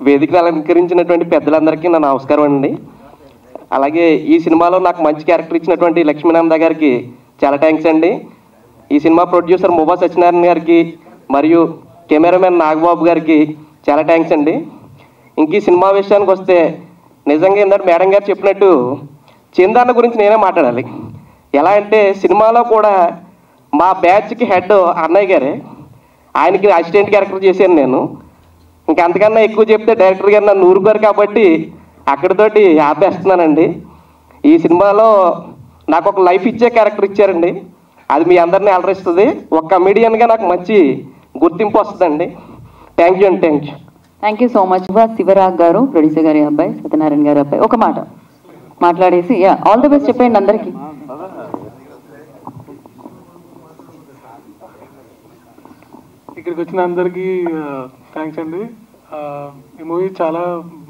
వేదికను అలంకరించినటువంటి పెద్దలందరికీ నా నమస్కారం అండి. అలాగే ఈ సినిమాలో నాకు మంచి క్యారెక్టర్ ఇచ్చినటువంటి లక్ష్మీనంద గారికి చాలా థ్యాంక్స్ అండి. ఈ సినిమా ప్రొడ్యూసర్ మువ్వా సత్యనారాయణ గారికి మరియు కెమెరామెన్ నాగబాబు గారికి చాలా థ్యాంక్స్ అండి. ఇంక ఈ సినిమా విషయానికి వస్తే నిజంగా ఏంటంటే మేడం గారు చెప్పినట్టు చందన్న గురించి నేనే మాట్లాడాలి. ఎలా అంటే సినిమాలో కూడా మా బ్యాచ్కి హెడ్ అన్నయ్య గారే, ఆయనకి అసిస్టెంట్ క్యారెక్టర్ చేశాను నేను. ఇంకా అంతకన్నా ఎక్కువ చెప్తే డైరెక్టర్ గారు నన్ను ఊరుకోరు కాబట్టి అక్కడితోటి ఆపేస్తున్నానండి. ఈ సినిమాలో నాకు ఒక లైఫ్ ఇచ్చే క్యారెక్టర్ ఇచ్చారండి, అది మీ అందరినీ అలరిస్తుంది. ఒక కమెడియన్గా నాకు మంచి గుర్తింపు వస్తుందండి. థ్యాంక్ యూ అండి. Thank you so much. Shivarag గారు, ప్రొడ్యూసర్ గారి అబ్బాయి, సత్యనారాయణ గారి అబ్బాయి, ఒక మాట మాట్లాడేసి ఆల్ ది బెస్ట్ చెప్పండి అందరికీ. ఇక్కడికి వచ్చిన అందరికీ థ్యాంక్స్ అండి. ఈ మూవీ చాలా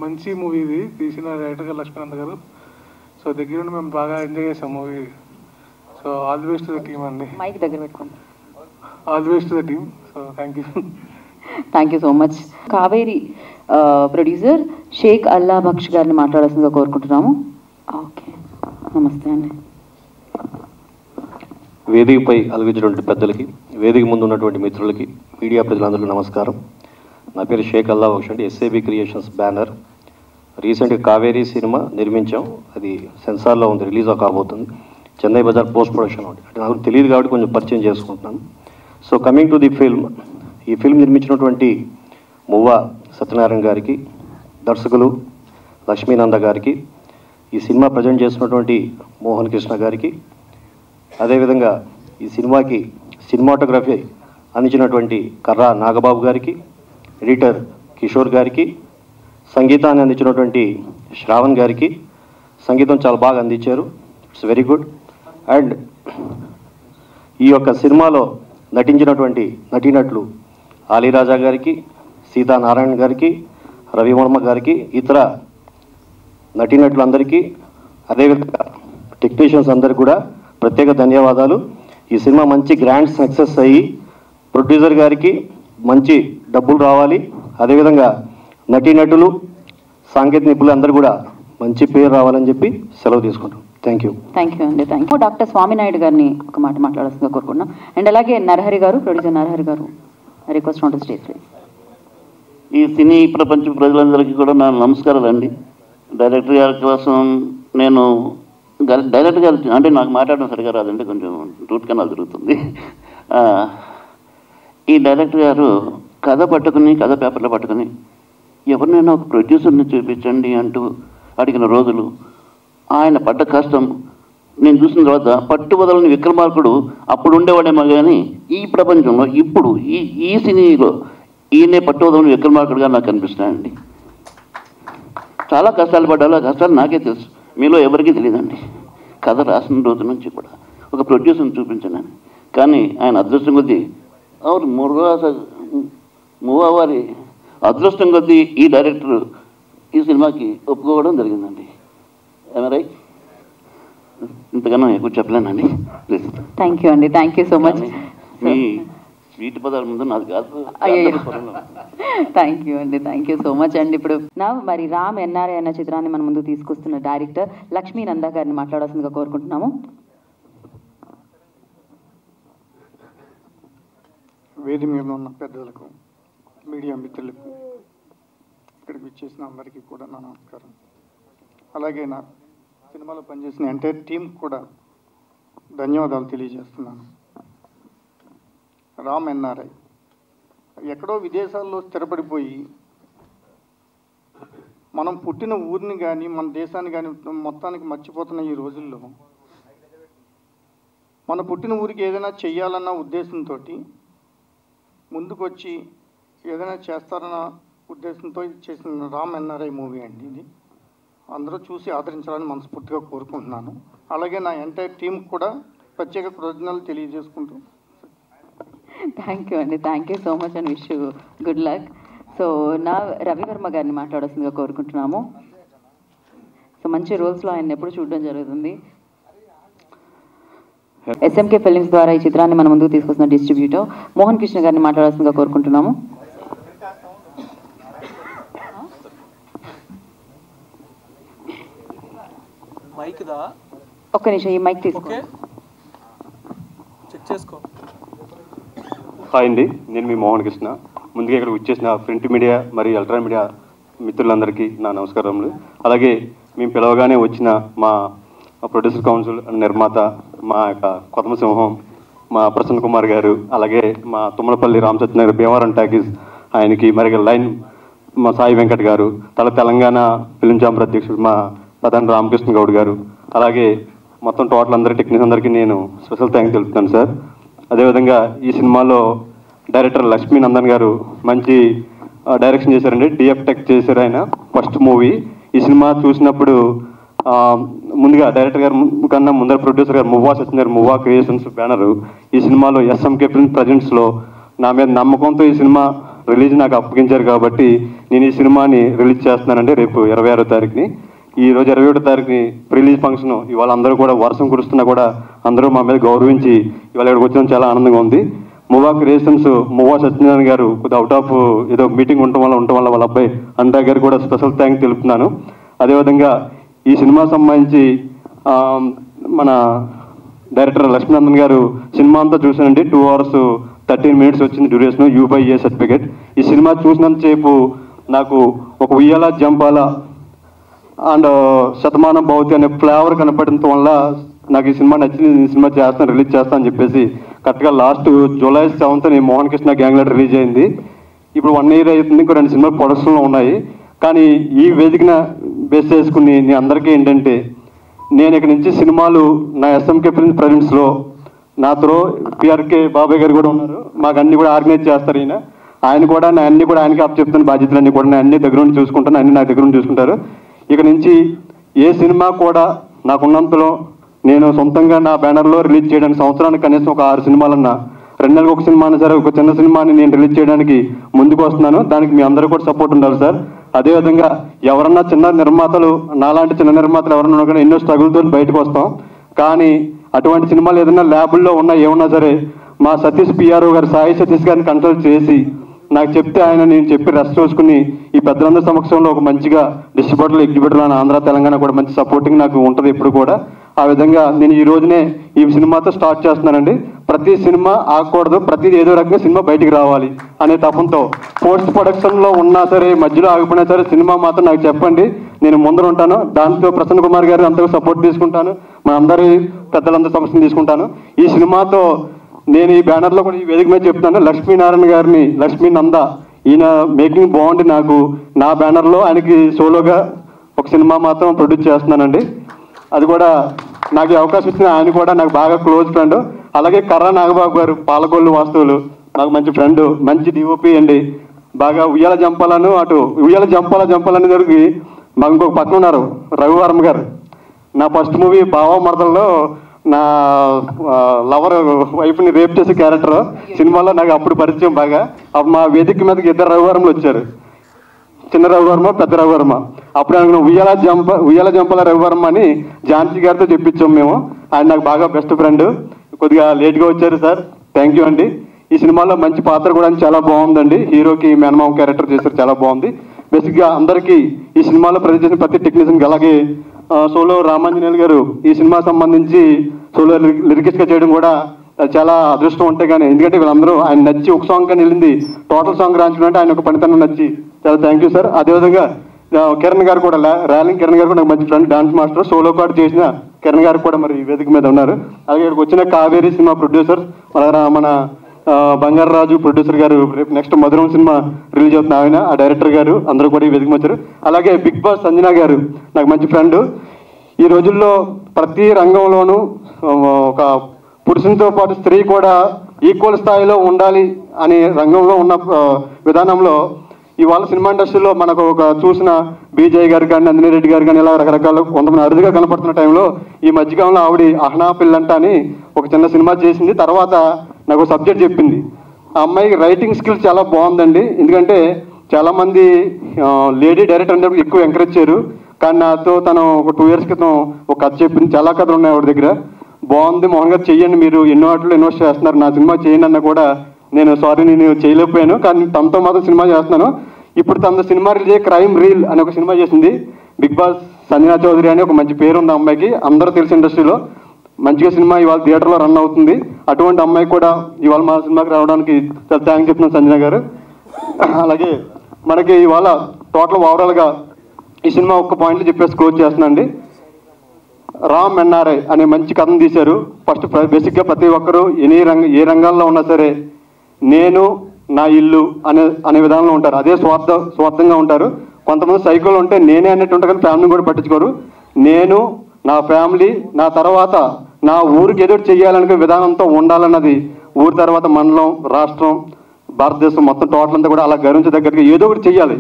మంచి మూవీ, ఇది తీసిన డైరెక్టర్ గారు లక్ష్మీనంద గారు. సో దగ్గర నుండి మేము బాగా ఎంజాయ్ చేసాం movie. So all the best the team అండి. మైక్ దగ్గర పెట్టుకోండి. All the best the team. So thank you so much. Kaveri producer Sheikh Allah Baksh గారిని మాట్లాడాల్సిందిగా కోరుకుంటున్నాము. ఓకే, నమస్తే అండి. వేదికపై అలగించినటువంటి పెద్దలకి, వేదిక ముందు ఉన్నటువంటి మిత్రులకి, మీడియా ప్రజలందరికీ నమస్కారం. నా పేరు షేక్ అల్లా బక్ష్ అండి, ఎస్ఏబి క్రియేషన్స్ బ్యానర్. రీసెంట్గా కావేరీ సినిమా నిర్మించాం, అది సెన్సార్లో ఉంది, రిలీజ్ కాబోతుంది. చెన్నై బజార్ పోస్ట్ ప్రొడక్షన్ అంటే నాకు తెలియదు కాబట్టి కొంచెం పరిచయం చేసుకుంటున్నాను. So coming to the film, ఈ ఫిల్మ్ నిర్మించినటువంటి మువ్వా సత్యనారాయణ గారికి, దర్శకులు లక్ష్మీనంద గారికి, ఈ సినిమా ప్రజెంట్ చేస్తున్నటువంటి మోహన్ కృష్ణ గారికి, అదేవిధంగా ఈ సినిమాకి సినిమాటోగ్రఫీ అందించినటువంటి కర్రా నాగబాబు గారికి, ఎడిటర్ కిషోర్ గారికి, సంగీతాన్ని అందించినటువంటి శ్రావణ్ గారికి, సంగీతం చాలా బాగా అందించారు, ఇట్స్ వెరీ గుడ్. అండ్ ఈ యొక్క సినిమాలో నటించినటువంటి నటీనటులు ఆలీరాజా గారికి, సీతానారాయణ గారికి, రవివర్మ గారికి, ఇతర నటీనటులందరికీ, అదేవిధంగా టెక్నీషియన్స్ అందరికీ కూడా ప్రత్యేక ధన్యవాదాలు. ఈ సినిమా మంచి గ్రాండ్ సక్సెస్ అయ్యి ప్రొడ్యూసర్ గారికి మంచి డబ్బులు రావాలి, అదేవిధంగా నటీనటులు సాంకేతిక నిపుణులు అందరూ కూడా మంచి పేరు రావాలని చెప్పి సెలవు తీసుకుంటాం. థ్యాంక్ యూ అండి. Thank you. డాక్టర్ స్వామినాయుడు గారిని ఒక మాట మాట్లాడాల్సిందిగా కోరుకుంటున్నాం. అండ్ అలాగే నరహరి గారు, ప్రొడ్యూసర్ నరహరి గారు, రిక్వెస్ట్ ఆన్ ది స్టేజ్. ఈ సినీ ప్రపంచ ప్రజలందరికీ కూడా నా నమస్కారాలు అండి. డైరెక్టర్ గారి కోసం నేను డైరెక్టర్ గారు అంటే నాకు మాట్లాడడం సరిగా రాదండి, కొంచెం రూట్ కెనాల్ జరుగుతుంది. ఈ డైరెక్టర్ గారు కథ పేపర్లో పట్టుకుని ఎవరినైనా ఒక ప్రొడ్యూసర్ని చూపించండి అంటూ అడిగిన రోజులు, ఆయన పడ్డ కష్టం నేను చూసిన తర్వాత పట్టుబదలని విక్రమార్కుడు అప్పుడు ఉండేవాడేమో కానీ ఈ ప్రపంచంలో ఇప్పుడు ఈ సినీలో ఈయనే పట్టుబదలని విక్రమార్కుడుగా నాకు కనిపిస్తున్నాయండి. చాలా కష్టాలు పడ్డాలో, ఆ కష్టాలు నాకే తెలుసు, మీలో ఎవరికీ తెలియదండి. కథ రాసిన రోజు నుంచి కూడా ఒక ప్రొడ్యూసర్ని చూపించానని, కానీ ఆయన అదృష్టం కొద్దీ మువ్వా వారి అదృష్టం కొద్దీ ఈ డైరెక్టర్ ఈ సినిమాకి ఒప్పుకోవడం జరిగిందండి. ఏమరై ఇంతకన్నా ఎక్కువ చెప్పలేనండి, ప్లీజ్. థ్యాంక్ యూ అండి. Thank you so much. Me sweet పదార్థం ముందు నాది కాదు. థ్యాంక్ యూ అండి. థ్యాంక్ యూ సో మచ్ అండి. ఇప్పుడు మరి రామ్ ఎన్ఆర్ఐ అన్న చిత్రాన్ని మన ముందు తీసుకొస్తున్న డైరెక్టర్ లక్ష్మీనంద గారిని మాట్లాడాల్సిందిగా కోరుకుంటున్నాము. వేది మీద ఉన్న పెద్దలకు, మీడియా మిత్రులకు, ఇక్కడికి విచ్చేసిన అందరికీ కూడా నా నమస్కారం. అలాగే నా సినిమాలో పనిచేసిన ఎంటైర్ టీం కూడా ధన్యవాదాలు తెలియజేస్తున్నాను. రామ్ ఎన్ఆర్ఐ ఎక్కడో విదేశాల్లో స్థిరపడిపోయి మనం పుట్టిన ఊరిని కానీ మన దేశాన్ని కానీ మొత్తానికి మర్చిపోతున్న ఈ రోజుల్లో మన పుట్టిన ఊరికి ఏదైనా చెయ్యాలన్న ఉద్దేశంతో ముందుకొచ్చి ఏదైనా చేస్తారన్న ఉద్దేశంతో చేసిన రామ్ ఎన్ఆర్ఐ మూవీ అండి. ఇది అందరూ చూసి ఆదరించాలని మనస్ఫూర్తిగా కోరుకుంటున్నాను. అలాగే నా ఎంటైర్ టీం కూడా ప్రత్యేక కృతజ్ఞతలు తెలియజేసుకుంటూ. థ్యాంక్ యూ అండి. Thank you so much and wish you good luck. So నా రవివర్మ గారిని మాట్లాడాల్సిందిగా కోరుకుంటున్నాము. సో మంచి రోల్స్లో ఆయన ఎప్పుడు చూడడం జరుగుతుంది. ఎస్ఎంకే ఫిల్మ్స్ ద్వారా ఈ చిత్రాన్ని మన ముందుకు తీసుకొస్తున్న డిస్ట్రిబ్యూటర్ మోహన్ కృష్ణ గారిని మాట్లాడాల్సిందిగా కోరుకుంటున్నాము. ఒక్క నిమిషం ఈ మైక్ తీసుకో. హాయ్ అండి, నేను మీ మోహన్ కృష్ణ. ముందుగా ఇక్కడ వచ్చేసిన ప్రింట్ మీడియా మరియు ఎలక్ట్రానిక్ మీడియా మిత్రులందరికీ నా నమస్కారములు. అలాగే మేము పిలవగానే వచ్చిన మా ప్రొడ్యూసర్ కౌన్సిల్ నిర్మాత మా యొక్క కొత్త సింహం మా ప్రసన్న కుమార్ గారు, అలాగే మా తుమ్మలపల్లి రామసత్యనగర్ భీమవరం టాకీస్ ఆయనకి, మరి లైన్ మా సాయి వెంకట్ గారు, తెలంగాణ ఫిలిం ఛాంబర్ అధ్యక్షుడు మా ప్రధాని రామకృష్ణ గౌడ్ గారు, అలాగే మొత్తం టోటల్ అందరి టెక్నీషియన్స్ అందరికీ నేను స్పెషల్ థ్యాంక్స్ తెలుపుతాను సార్. అదేవిధంగా ఈ సినిమాలో డైరెక్టర్ లక్ష్మీ నందన్ గారు మంచి డైరెక్షన్ చేశారండి. డిఎఫ్ టెక్ చేశారు ఆయన ఫస్ట్ మూవీ. ఈ సినిమా చూసినప్పుడు ముందుగా డైరెక్టర్ గారు కన్నా ముందర ప్రొడ్యూసర్ గారు మువ్వా సత్యనారాయణ మువ్వా క్రియేషన్స్ బ్యానరు ఈ సినిమాలో ఎస్ఎంకే ఫిల్మ్ ప్రజెంట్స్లో నా మీద నమ్మకంతో ఈ సినిమా రిలీజ్ నాకు అప్పగించారు కాబట్టి నేను ఈ సినిమాని రిలీజ్ చేస్తున్నానండి రేపు 26వ తారీఖుని. ఈ రోజు 27వ తారీఖుని రిలీజ్ ఫంక్షన్. ఇవాళ అందరూ కూడా వర్షం కురుస్తున్నా కూడా అందరూ మా మీద గౌరవించి ఇవాళ ఇక్కడికి వచ్చడం చాలా ఆనందంగా ఉంది. మువ్వా క్రియేషన్స్ మువ్వా సత్యనారాయణ గారు కొద్దిగా అవుట్ ఆఫ్ ఏదో మీటింగ్ ఉండటం వల్ల వాళ్ళ అబ్బాయి అంటా గారు కూడా స్పెషల్ థ్యాంక్స్ తెలుపుతున్నాను. అదేవిధంగా ఈ సినిమా సంబంధించి మన డైరెక్టర్ లక్ష్మీనందన్ గారు సినిమా అంతా చూశానండి. 2 hours 13 minutes వచ్చింది డ్యూరేషన్, U/A సర్టిఫికేట్. ఈ సినిమా చూసినంతసేపు నాకు ఒక ఉయ్యాల జంపాల అండ్ శతమానం భవతి అనే ఫ్లేవర్ కనపడటం వల్ల నాకు ఈ సినిమా నచ్చింది. ఈ సినిమా చేస్తాను, రిలీజ్ చేస్తాను అని చెప్పేసి కరెక్ట్గా last July 7th Mohan Krishna gang leader release అయింది. ఇప్పుడు 1 year అవుతుంది, ఇంకో 2 సినిమాలు ప్రొడక్షన్లో ఉన్నాయి. కానీ ఈ వేదికన బేస్ చేసుకుని నేను అందరికీ ఏంటంటే, నేను ఇక్కడ నుంచి సినిమాలు నా ఎస్ఎంకే ఫిల్మ్ ప్రజెంట్స్లో నాతో పిఆర్కే బాబాయ్ గారు కూడా ఉన్నారు, మాకు అన్ని కూడా ఆర్గనైజ్ చేస్తారు. ఆయన కూడా నా అన్ని కూడా ఆయనకి అప్ చెప్తాను, బాధ్యతలన్నీ కూడా నేను అన్ని దగ్గర నుండి చూసుకుంటాను, అన్ని నా దగ్గర నుండి చూసుకుంటారు. ఇక నుంచి ఏ సినిమా కూడా నాకున్నంతలో నేను సొంతంగా నా బ్యానర్లో రిలీజ్ చేయడానికి సంవత్సరానికి కనీసం ఒక 6 సినిమాలన్నా, 2 నెలలకు ఒక సినిమా అయినా సరే ఒక చిన్న సినిమాని నేను రిలీజ్ చేయడానికి ముందుకు వస్తున్నాను. దానికి మీ అందరూ కూడా సపోర్ట్ ఉండాలి సార్. అదేవిధంగా ఎవరన్నా చిన్న నిర్మాతలు, నాలాంటి చిన్న నిర్మాతలు ఎవరన్నా కూడా ఎన్నో స్ట్రగుల్తో బయటకు వస్తాం. కానీ అటువంటి సినిమాలు ఏదైనా ల్యాబుల్లో ఉన్నా ఏమన్నా సరే మా సతీష్ పిఆర్ఓ గారు, సాయి సతీష్ గారిని కన్సల్ట్ చేసి నాకు చెప్తే ఆయన నేను చెప్పి రెస్ట్ చూసుకుని ఈ పెద్దలందరి సమక్షంలో ఒక మంచిగా డిస్ట్రిబ్యూటర్లు, ఎగ్జిబ్యూటర్లు అని ఆంధ్ర తెలంగాణ కూడా మంచి సపోర్టింగ్ నాకు ఉంటుంది ఎప్పుడు కూడా. ఆ విధంగా నేను ఈ రోజునే ఈ సినిమాతో స్టార్ట్ చేస్తున్నానండి. ప్రతి సినిమా ఆగకూడదు, ప్రతిది ఏదో రకంగా సినిమా బయటికి రావాలి అనే తపంతో పోస్ట్ ప్రొడక్షన్లో ఉన్నా సరే, మధ్యలో ఆగిపోయినా సరే సినిమా మాత్రం నాకు చెప్పండి, నేను ముందర ఉంటాను. దాంతో ప్రసన్న కుమార్ గారు అంతగా సపోర్ట్ తీసుకుంటాను, మా అందరి పెద్దలందరి సమస్యను తీసుకుంటాను. ఈ సినిమాతో నేను ఈ బ్యానర్లో కూడా ఈ వేదిక మీద చెప్తాను, లక్ష్మీనారాయణ గారిని, లక్ష్మీ నంద, ఈయన మేకింగ్ బాగుంది. నాకు నా బ్యానర్లో ఆయనకి సోలోగా ఒక సినిమా మాత్రం ప్రొడ్యూస్ చేస్తున్నానండి. అది కూడా నాకు అవకాశం ఇచ్చిన ఆయన కూడా నాకు బాగా క్లోజ్ ఫ్రెండ్. అలాగే కర్రా నాగబాబు గారు, పాలకొల్లు వాస్తువులు, నాకు మంచి ఫ్రెండ్, మంచి డిఓపి అండి. బాగా ఉయ్యాల జంపాలను అటు ఉయ్యాల జంపాలని జరిగి మాకు ఇంకొక పక్కన ఉన్నారు రవివర్మ గారు. నా ఫస్ట్ మూవీ బావ మరదల్లో నా లవర్ వైఫ్ని రేప్ చేసే క్యారెక్టర్ సినిమాలో నాకు అప్పుడు పరిచయం బాగా. అప్పుడు మా వేదిక మీదకి 2 రవివర్మలు వచ్చారు, చిన్న రవివర్మ, పెద్ద రవివర్మ. అప్పుడు అనుకున్న ఉయ్యాల జంపాల రవివర్మ అని ఝాన్సీ గారితో చెప్పించాం మేము. ఆయన నాకు బాగా బెస్ట్ ఫ్రెండ్. కొద్దిగా లేట్గా వచ్చారు సార్, థ్యాంక్ యూ అండి. ఈ సినిమాలో మంచి పాత్ర కూడా చాలా బాగుందండి. హీరోకి మేనమామ క్యారెక్టర్ చేశారు, చాలా బాగుంది. బేసిక్గా అందరికీ ఈ సినిమాలో ప్రజెంట్ చేసిన ప్రతి టెక్నీషియన్కి, అలాగే సోలో రామాంజనేయులు గారు ఈ సినిమా సంబంధించి సోలో లిరికిస్ట్గా చేయడం కూడా చాలా అదృష్టం ఉంటే కానీ, ఎందుకంటే వీళ్ళందరూ ఆయన నచ్చి ఒక సాంగ్ కానీ వెళ్ళింది, టోటల్ సాంగ్ రాయించుకుంటే ఆయన ఒక పనితనం నచ్చి చాలా థ్యాంక్ యూ సార్. అదేవిధంగా కిరణ్ గారు కూడా, ర్యాలింగ్ కిరణ్ గారు కూడా నాకు మంచి friend, dance master, solo card చేసిన కిరణ్ గారు కూడా మరి వేదిక మీద ఉన్నారు. అలాగే ఇక్కడికి వచ్చిన కావేరీ సినిమా ప్రొడ్యూసర్, మన బంగారరాజు ప్రొడ్యూసర్ గారు, రేపు నెక్స్ట్ మధురం సినిమా రిలీజ్ అవుతున్న ఆయన, ఆ డైరెక్టర్ గారు అందరూ కూడా ఈ వేదిక వచ్చారు. అలాగే బిగ్ బాస్ సంజనా గారు నాకు మంచి ఫ్రెండ్. ఈ రోజుల్లో ప్రతి రంగంలోనూ ఒక పురుషునితో పాటు స్త్రీ కూడా ఈక్వల్ స్థాయిలో ఉండాలి అనే రంగంలో ఉన్న విధానంలో ఇవాళ సినిమా ఇండస్ట్రీలో మనకు ఒక చూసిన బీజయ్ గారు కానీ, నందిని రెడ్డి గారు కానీ, ఇలా రకరకాల కొంతమంది అరుదుగా కనపడుతున్న టైంలో ఈ మధ్యకాలంలో ఆవిడ అహనా పిల్లంట అని ఒక చిన్న సినిమా చేసింది. తర్వాత నాకు సబ్జెక్ట్ చెప్పింది. ఆ అమ్మాయికి రైటింగ్ స్కిల్స్ చాలా బాగుందండి. ఎందుకంటే చాలామంది లేడీ డైరెక్టర్ అంటే ఎక్కువ ఎంకరేజ్ చేయరు, కానీ నాతో తను ఒక 2 years క్రితం ఒక కథ చెప్పింది. చాలా కథలు ఉన్నాయి ఆవిడ దగ్గర. బాగుంది మోహన్ గారు, చెయ్యండి, మీరు ఎన్నో వాటిలో ఇన్వెస్ట్ చేస్తున్నారు, నా సినిమా చేయండి అన్న కూడా నేను సారీ నేను చేయలేకపోయాను, కానీ తనతో మాత్రం సినిమా చేస్తున్నాను. ఇప్పుడు తన సినిమా రిలీజ్ క్రైమ్ రీల్ అని ఒక సినిమా చేసింది. బిగ్ బాస్ సంజనా చౌదరి అని ఒక మంచి పేరు ఉంది అమ్మాయికి, అందరూ తెలిసి ఇండస్ట్రీలో మంచిగా సినిమా ఇవాళ థియేటర్లో రన్ అవుతుంది. అటువంటి అమ్మాయి కూడా ఇవాళ మా సినిమాకి రావడానికి చాలా థ్యాంక్స్ చెప్తున్నాను సంజనా గారు. అలాగే మనకి ఇవాళ టోటల్ ఓవరాల్గా ఈ సినిమా ఒక్క పాయింట్లు చెప్పేసి క్లోజ్ చేస్తున్నాను అండి. రామ్ ఎన్ఆర్ఐ అనే మంచి కథను తీశారు. ఫస్ట్ బేసిక్గా ప్రతి ఒక్కరూ ఏ రంగాల్లో ఉన్నా సరే నేను నా ఇల్లు అనే విధానంలో ఉంటారు. అదే స్వార్థంగా ఉంటారు. కొంతమంది సైకోలు ఉంటే నేనే అన్నట్టు ఉంటారు కానీ ఫ్యామిలీని కూడా పట్టించుకోరు. నేను, నా ఫ్యామిలీ, నా తర్వాత నా ఊరికి ఎదురు చేయాలనే విధానంతో ఉండాలన్నది ఊరి తర్వాత మండలం, రాష్ట్రం, భారతదేశం మొత్తం టోటల్ అంతా కూడా అలా గర్వించదగ్గరగా ఏదో ఒకటి చేయాలి.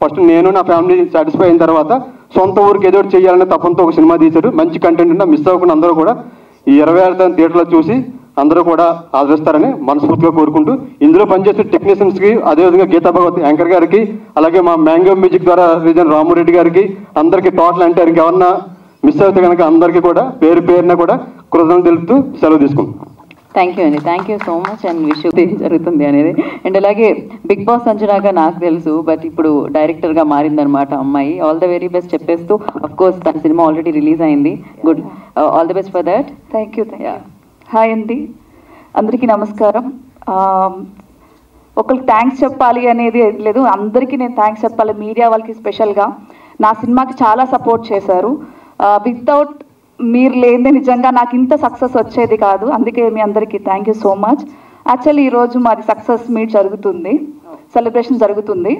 ఫస్ట్ నేను నా ఫ్యామిలీ సాటిస్ఫై అయిన తర్వాత సొంత ఊరికి ఏదో ఒకటి చేయాలనే తప్పంతో ఒక సినిమా తీశారు. మంచి కంటెంట్ ఉన్నా మిస్ అవ్వకుండా అందరూ కూడా ఈ 26 థియేటర్లో చూసి అందరూ కూడా ఆదరిస్తారని మనస్ఫూర్తిగా కోరుకుంటూ, ఇందులో పనిచేసే టెక్నీషియన్స్కి, అదేవిధంగా గీతా భగవత్ యాంకర్ గారికి, అలాగే మా మ్యాంగో మ్యూజిక్ ద్వారా రీజన్ రామురెడ్డి గారికి, అందరికీ టోటల్ అంటే ఇంకెవరన్నా మిస్ అయితే కనుక అందరికీ కూడా పేరు పేరున కూడా కృతజ్ఞతలు తెలుపుతూ సెలవు తీసుకుంటాం. థ్యాంక్ యూ అండి, thank you so much. And wish ఏం జరుగుతుంది అనేది. అండ్ అలాగే బిగ్ బాస్ సంజనాగా నాకు తెలుసు, బట్ ఇప్పుడు డైరెక్టర్గా మారిందనమాట అమ్మాయి. ఆల్ ద వెరీ బెస్ట్ చెప్పేస్తూ, అఫ్ కోర్స్ తన సినిమా ఆల్రెడీ రిలీజ్ అయింది. Good, all the best for that. Thank you. Hi అండి, అందరికీ నమస్కారం. ఒకరికి థ్యాంక్స్ చెప్పాలి అనేది లేదు, అందరికీ నేను థ్యాంక్స్ చెప్పాలి. మీడియా వాళ్ళకి స్పెషల్గా నా సినిమాకి చాలా సపోర్ట్ చేశారు. వితౌట్ మీరు లేదే నిజంగా నాకు ఇంత సక్సెస్ వచ్చేది కాదు. అందుకే మీ అందరికీ thank you so much. Actually ఈరోజు మాది సక్సెస్ మీట్ జరుగుతుంది, సెలబ్రేషన్ జరుగుతుంది.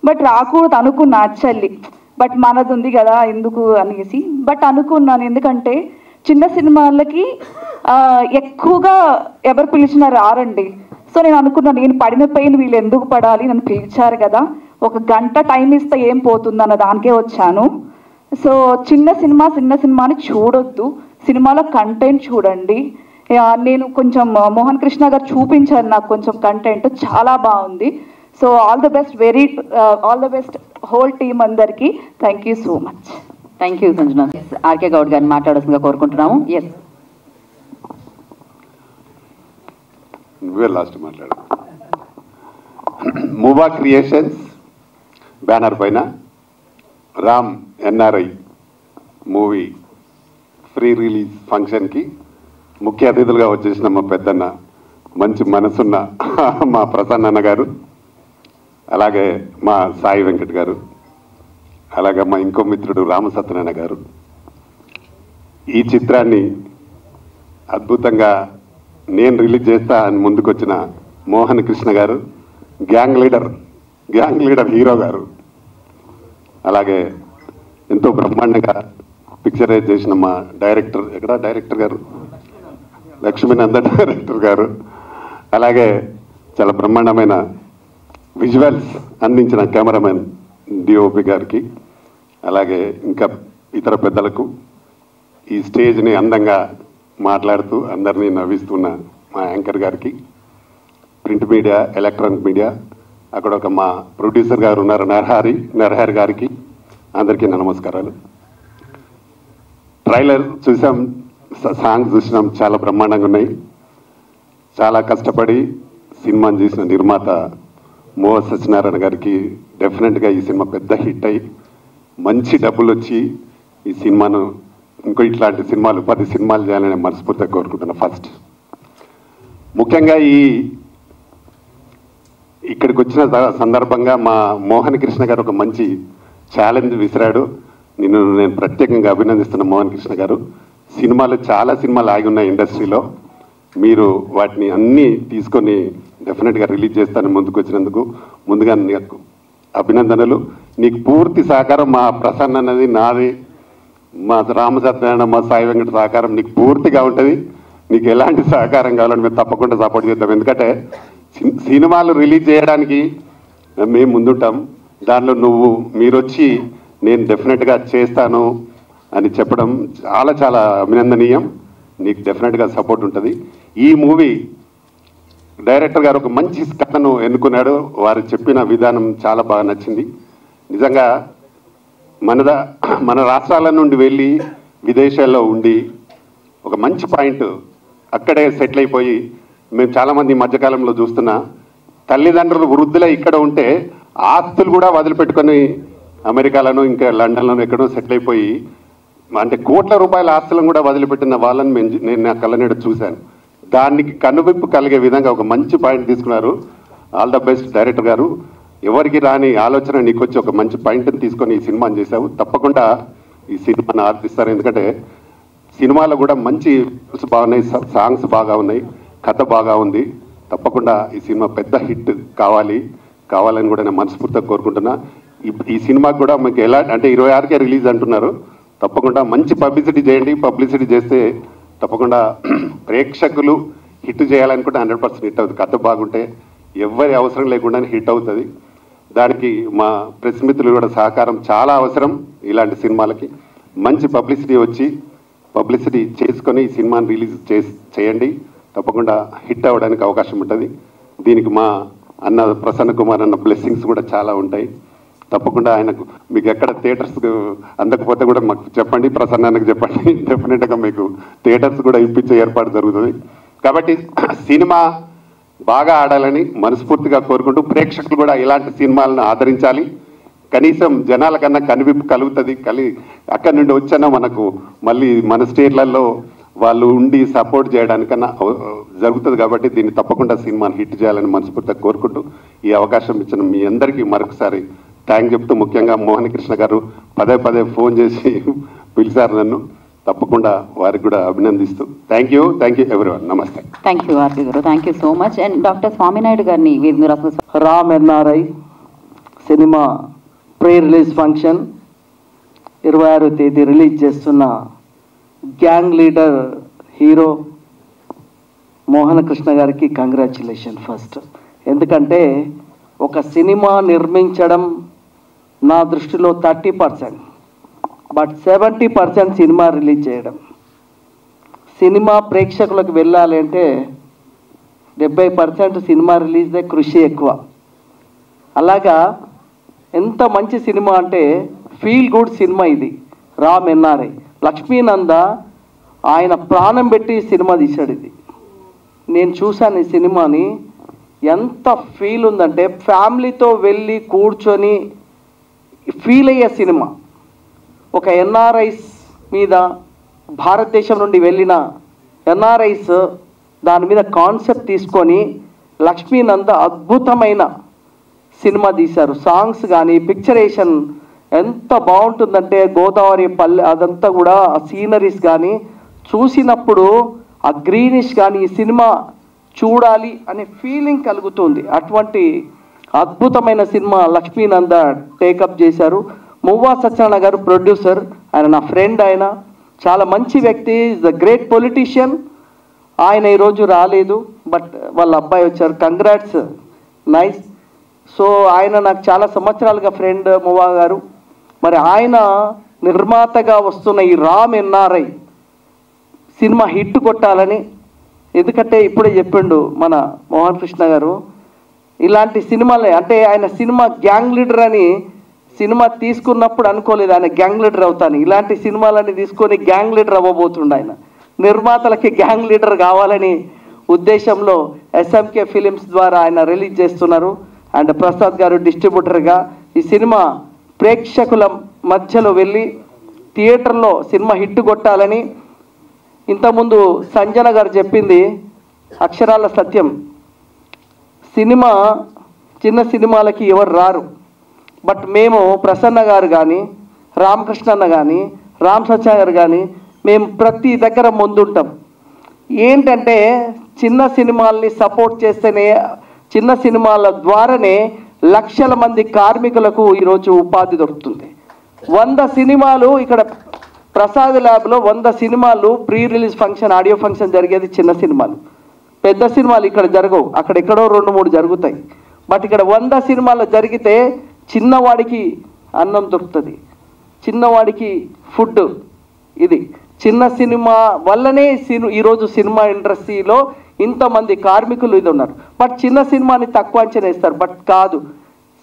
బట్ రాకూడదు అనుకున్నా యాక్చువల్లీ, బట్ మనది ఉంది కదా ఎందుకు అనేసి. బట్ అనుకున్నాను, ఎందుకంటే చిన్న సినిమాలకి ఎక్కువగా ఎవరు పిలిచినా రారండి. సో నేను అనుకున్నాను, నేను పడిన పెయిన్ వీళ్ళు ఎందుకు పడాలి, నన్ను పిలిచారు కదా, ఒక గంట టైం ఇస్తే ఏం పోతుంది అన్న దానికే వచ్చాను. సో చిన్న సినిమాని చూడొద్దు, సినిమాలో కంటెంట్ చూడండి. నేను కొంచెం మోహన్ కృష్ణ గారు చూపించారు నాకు కొంచెం కంటెంట్, చాలా బాగుంది. So all the best whole team అందరికీ. Thank you so much. Thank you Sanjana. RK Goud గారిని మాట్లాడాల్సిందిగా కోరుకుంటున్నాము. ఎస్, నువ్వే లాస్ట్ మాట్లాడు. మూవా క్రియేషన్స్ బ్యానర్ పైన Ram NRI movie free release ఫంక్షన్కి ముఖ్య అతిథులుగా వచ్చేసిన మా పెద్దన్న, మంచి మనసున్న మా ప్రసన్న గారు, అలాగే మా సాయి వెంకట్ గారు, అలాగే మా ఇంకో మిత్రుడు రామసత్యనారాయణ గారు. ఈ చిత్రాన్ని అద్భుతంగా నేను రిలీజ్ చేస్తా అని ముందుకొచ్చిన మోహన్ కృష్ణ గారు, గ్యాంగ్ లీడర్ హీరో గారు, అలాగే ఎంతో బ్రహ్మాండంగా పిక్చరైజ్ చేసిన మా డైరెక్టర్ గారు లక్ష్మీనందన్ డైరెక్టర్ గారు, అలాగే చాలా బ్రహ్మాండమైన విజువల్స్ అందించిన కెమెరామెన్ డిఓపి గారికి, అలాగే ఇంకా ఇతర పెద్దలకు, ఈ స్టేజ్ని అందంగా మాట్లాడుతూ అందరినీ నవ్విస్తున్న మా యాంకర్ గారికి, ప్రింట్ మీడియా, ఎలక్ట్రానిక్ మీడియా, అక్కడ ఒక మా ప్రొడ్యూసర్ గారు ఉన్నారు నరహరి గారికి, అందరికీ నా నమస్కారాలు. ట్రైలర్ చూసాం, సాంగ్స్ చూసినాం, చాలా బ్రహ్మాండంగా ఉన్నాయి. చాలా కష్టపడి సినిమాని చేసిన నిర్మాత మోహ సత్యనారాయణ గారికి డెఫినెట్గా ఈ సినిమా పెద్ద హిట్ అయ్యి మంచి డబ్బులు వచ్చి ఈ సినిమాను ఇంకో ఇట్లాంటి సినిమాలు 10 సినిమాలు చేయాలని మనస్ఫూర్తిగా కోరుకుంటున్నా. ఫస్ట్ ముఖ్యంగా ఇక్కడికి వచ్చిన సందర్భంగా మా మోహన్ కృష్ణ గారు ఒక మంచి ఛాలెంజ్ విసిరాడు. నేను ప్రత్యేకంగా అభినందిస్తున్న మోహన్ కృష్ణ గారు. చాలా సినిమాలు ఆగి ఉన్నాయి ఇండస్ట్రీలో, మీరు వాటిని అన్నీ తీసుకొని డెఫినెట్గా రిలీజ్ చేస్తాను ముందుకు వచ్చినందుకు ముందుగా నీకు అభినందనలు. నీకు పూర్తి సహకారం మా ప్రసన్న అన్నది నాది, మా రామసత్యనారాయణ, మా సాయి వెంకట సహకారం నీకు పూర్తిగా ఉంటుంది. నీకు ఎలాంటి సహకారం కావాలని మేము తప్పకుండా సపోర్ట్ చేద్దాం. ఎందుకంటే సినిమాలు రిలీజ్ చేయడానికి మేము ముందుంటాం. దానిలో మీరు వచ్చి నేను డెఫినెట్గా చేస్తాను అని చెప్పడం చాలా అభినందనీయం. నీకు డెఫినెట్గా సపోర్ట్ ఉంటుంది. ఈ మూవీ డైరెక్టర్ గారు ఒక మంచి కథను ఎన్నుకున్నాడు. వారు చెప్పిన విధానం చాలా బాగా నచ్చింది. నిజంగా మన రాష్ట్రాల నుండి వెళ్ళి విదేశాల్లో ఉండి ఒక మంచి పాయింట్ అక్కడే సెటిల్ అయిపోయి, మేము చాలామంది ఈ మధ్యకాలంలో చూస్తున్నా తల్లిదండ్రులు వృద్ధులై ఇక్కడ ఉంటే ఆస్తులు కూడా వదిలిపెట్టుకొని అమెరికాలోనూ ఇంకా లండన్లోనూ ఎక్కడో సెటిల్ అయిపోయి అంటే కోట్ల రూపాయల ఆస్తులను కూడా వదిలిపెట్టిన వాళ్ళని నేను నా కళ్ళనీడ చూశాను. దానికి కనువిప్పు కలిగే విధంగా ఒక మంచి పాయింట్ తీసుకున్నారు. ఆల్ ద బెస్ట్ డైరెక్టర్ గారు. ఎవరికి రాని ఆలోచన నీకు వచ్చి ఒక మంచి పాయింట్ని తీసుకొని ఈ సినిమాని చేశావు. తప్పకుండా ఈ సినిమాని ఆర్పిస్తారు. ఎందుకంటే సినిమాలో కూడా మంచి బాగున్నాయి, సాంగ్స్ బాగా ఉన్నాయి, కథ బాగా ఉంది. తప్పకుండా ఈ సినిమా పెద్ద హిట్ కావాలని కూడా నేను మనస్ఫూర్తిగా కోరుకుంటున్నా. ఈ సినిమాకి కూడా మీకు ఎలా అంటే 26కే రిలీజ్ అంటున్నారు. తప్పకుండా మంచి పబ్లిసిటీ చేయండి. పబ్లిసిటీ చేస్తే తప్పకుండా ప్రేక్షకులు హిట్ చేయాలనుకుంటే 100% హిట్ అవుతుంది. కథ బాగుంటే ఎవరి అవసరం లేకుండానే హిట్ అవుతుంది. దానికి మా ప్రెస్ మిత్రులు కూడా సహకారం చాలా అవసరం. ఇలాంటి సినిమాలకి మంచి పబ్లిసిటీ చేసుకొని ఈ సినిమాని రిలీజ్ చేయండి. తప్పకుండా హిట్ అవ్వడానికి అవకాశం ఉంటుంది. దీనికి మా అన్న ప్రసన్న కుమార్ అన్న బ్లెస్సింగ్స్ కూడా చాలా ఉంటాయి. తప్పకుండా ఆయనకు మీకు ఎక్కడ థియేటర్స్ అందకపోతే కూడా మాకు చెప్పండి, ప్రసన్న అన్నకు చెప్పండి. డెఫినెట్గా మీకు థియేటర్స్ కూడా ఇప్పించే ఏర్పాటు జరుగుతుంది. కాబట్టి సినిమా బాగా ఆడాలని మనస్ఫూర్తిగా కోరుకుంటూ ప్రేక్షకులు కూడా ఇలాంటి సినిమాలను ఆదరించాలి. కనీసం జనాల కన్నా కనువిప్పు కలుగుతుంది. అక్కడి నుండి వచ్చానో మనకు మళ్ళీ మన స్టేట్లలో వాళ్ళు ఉండి సపోర్ట్ చేయడానికన్నా జరుగుతుంది. కాబట్టి దీన్ని తప్పకుండా సినిమాని హిట్ చేయాలని మనస్ఫూర్తిగా కోరుకుంటూ ఈ అవకాశం ఇచ్చిన మీ అందరికీ మరొకసారి థ్యాంక్ చెప్తూ, ముఖ్యంగా మోహన్ కృష్ణ గారు పదే ఫోన్ చేసి పిలిచారు నన్ను. తప్పకుండా వారికి కూడా అభినందిస్తూ థ్యాంక్ యూ ఎవరీవన్. నమస్తే. థ్యాంక్ యూ ఆర్పి గారు, thank you so much. And doctor Swaminaidu గారిని మీరు అసలు Ram NRI cinema pre release function 26వ తేదీ రిలీజ్ చేస్తున్న gang leader hero Mohana Krishna గారికి కంగ్రాచ్యులేషన్ ఫస్ట్. ఎందుకంటే ఒక సినిమా నిర్మించడం నా దృష్టిలో 30%, బట్ 70% సినిమా రిలీజ్ చేయడం. సినిమా ప్రేక్షకులకు వెళ్ళాలి అంటే 70% సినిమా రిలీజ్దే కృషి ఎక్కువ. అలాగా ఎంత మంచి సినిమా అంటే ఫీల్ గుడ్ సినిమా ఇది. రామ్ ఎన్ఆర్ఐ లక్ష్మీనంద ఆయన ప్రాణం పెట్టి సినిమా తీశాడు. ఇది నేను చూశాను. ఈ సినిమాని ఎంత ఫీల్ ఉందంటే ఫ్యామిలీతో వెళ్ళి కూర్చొని ఫీల్ అయ్యే సినిమా. ఒక ఎన్ఆర్ఐస్ మీద భారతదేశం నుండి వెళ్ళిన ఎన్ఆర్ఐస్ దాని మీద కాన్సెప్ట్ తీసుకొని లక్ష్మీనంద అద్భుతమైన సినిమా తీశారు. సాంగ్స్ కానీ పిక్చరేషన్ ఎంత బాగుంటుందంటే గోదావరి పల్లె అదంతా కూడా ఆ సీనరీస్ కానీ చూసినప్పుడు ఆ గ్రీనిష్ కానీ ఈ సినిమా చూడాలి అనే ఫీలింగ్ కలుగుతుంది. అటువంటి అద్భుతమైన సినిమా లక్ష్మీనంద టేకప్ చేశారు. మువ్వా సత్యనారాయణ గారు ప్రొడ్యూసర్. ఆయన నా ఫ్రెండ్. ఆయన చాలా మంచి వ్యక్తి, ఈజ్ అ గ్రేట్ పొలిటీషియన్. ఆయన ఈరోజు రాలేదు, బట్ వాళ్ళ అబ్బాయి వచ్చారు. Congrats, nice. సో ఆయన నాకు చాలా సంవత్సరాలుగా ఫ్రెండ్ మువ్వా గారు. మరి ఆయన నిర్మాతగా వస్తున్న ఈ రామ్ ఎన్ఆర్ఐ సినిమా హిట్ కొట్టాలని. ఎందుకంటే ఇప్పుడే చెప్పిండు మన మోహన్ కృష్ణ గారు, ఇలాంటి సినిమాలే అంటే ఆయన సినిమా గ్యాంగ్ లీడర్ అని సినిమా తీసుకున్నప్పుడు అనుకోలేదు ఆయన గ్యాంగ్ లీడర్ అవుతాను. ఇలాంటి సినిమాలని తీసుకొని గ్యాంగ్ లీడర్ అవ్వబోతుండ. ఆయన నిర్మాతలకి గ్యాంగ్ లీడర్ కావాలని ఉద్దేశంలో ఎస్ఎంకే ఫిలిమ్స్ ద్వారా ఆయన రిలీజ్ చేస్తున్నారు. అండ్ ప్రసాద్ గారు డిస్ట్రిబ్యూటర్గా ఈ సినిమా ప్రేక్షకుల మధ్యలో వెళ్ళి థియేటర్లో సినిమా హిట్ కొట్టాలని. ఇంతకుముందు సంజన గారు చెప్పింది అక్షరాల సత్యం. సినిమా చిన్న సినిమాలకి ఎవరు రారు, బట్ మేము ప్రసన్న గారు కానీ రామకృష్ణ అన్న కానీ రామ్ సత్య గారు కానీ మేము ప్రతి దగ్గర ముందుంటాం. ఏంటంటే చిన్న సినిమాల్ని సపోర్ట్ చేస్తేనే, చిన్న సినిమాల ద్వారానే లక్షల మంది కార్మికులకు ఈరోజు ఉపాధి దొరుకుతుంది. 100 సినిమాలు ఇక్కడ ప్రసాద్ ల్యాబ్లో 100 సినిమాలు pre release function, audio function జరిగేది చిన్న సినిమాలు. పెద్ద సినిమాలు ఇక్కడ జరగవు, అక్కడెక్కడో 2-3 జరుగుతాయి. బట్ ఇక్కడ 100 సినిమాలు జరిగితే చిన్నవాడికి అన్నం దొరుకుతుంది, చిన్నవాడికి ఫుడ్. ఇది చిన్న సినిమా వల్లనే ఈరోజు సినిమా ఇండస్ట్రీలో ఇంతమంది కార్మికులు ఇది ఉన్నారు. బట్ చిన్న సినిమాని తక్కువ అంచనా వేస్తారు, బట్ కాదు.